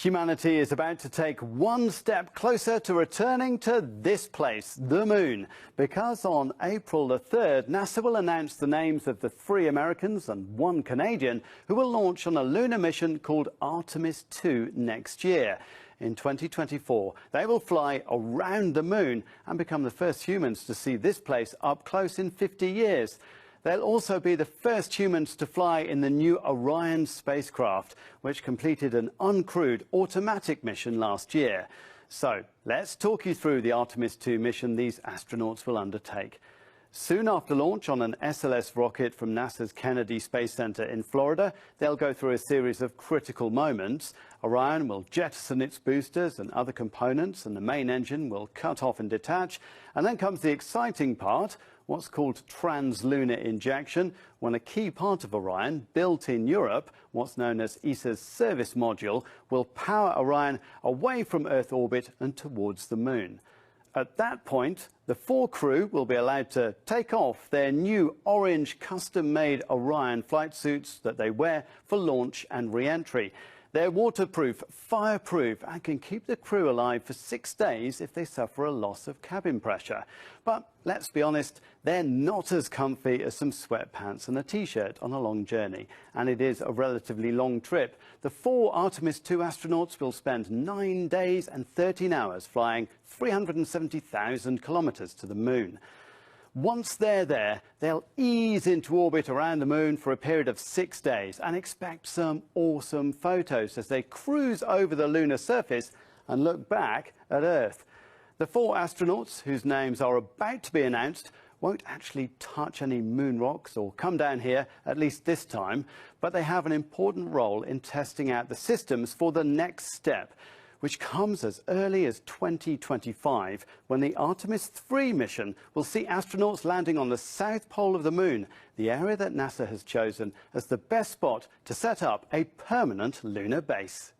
Humanity is about to take one step closer to returning to this place, the moon, because on April the 3rd, NASA will announce the names of the 3 Americans and 1 Canadian who will launch on a lunar mission called Artemis 2 next year. In 2024, they will fly around the moon and become the first humans to see this place up close in 50 years. They'll also be the first humans to fly in the new Orion spacecraft, which completed an uncrewed automatic mission last year. So let's talk you through the Artemis 2 mission these astronauts will undertake. Soon after launch on an SLS rocket from NASA's Kennedy Space Center in Florida, they'll go through a series of critical moments. Orion will jettison its boosters and other components, and the main engine will cut off and detach. And then comes the exciting part, what's called translunar injection, when a key part of Orion, built in Europe, what's known as ESA's service module, will power Orion away from Earth orbit and towards the moon. At that point, the 4 crew will be allowed to take off their new orange custom-made Orion flight suits that they wear for launch and re-entry. They're waterproof, fireproof, and can keep the crew alive for 6 days if they suffer a loss of cabin pressure. But let's be honest, they're not as comfy as some sweatpants and a t-shirt on a long journey. And it is a relatively long trip. The 4 Artemis 2 astronauts will spend 9 days and 13 hours flying 370,000 kilometers to the moon. Once they're there, they'll ease into orbit around the moon for a period of 6 days and expect some awesome photos as they cruise over the lunar surface and look back at Earth. The 4 astronauts, whose names are about to be announced, won't actually touch any moon rocks or come down here, at least this time, but they have an important role in testing out the systems for the next step, which comes as early as 2025, when the Artemis 3 mission will see astronauts landing on the south pole of the moon, the area that NASA has chosen as the best spot to set up a permanent lunar base.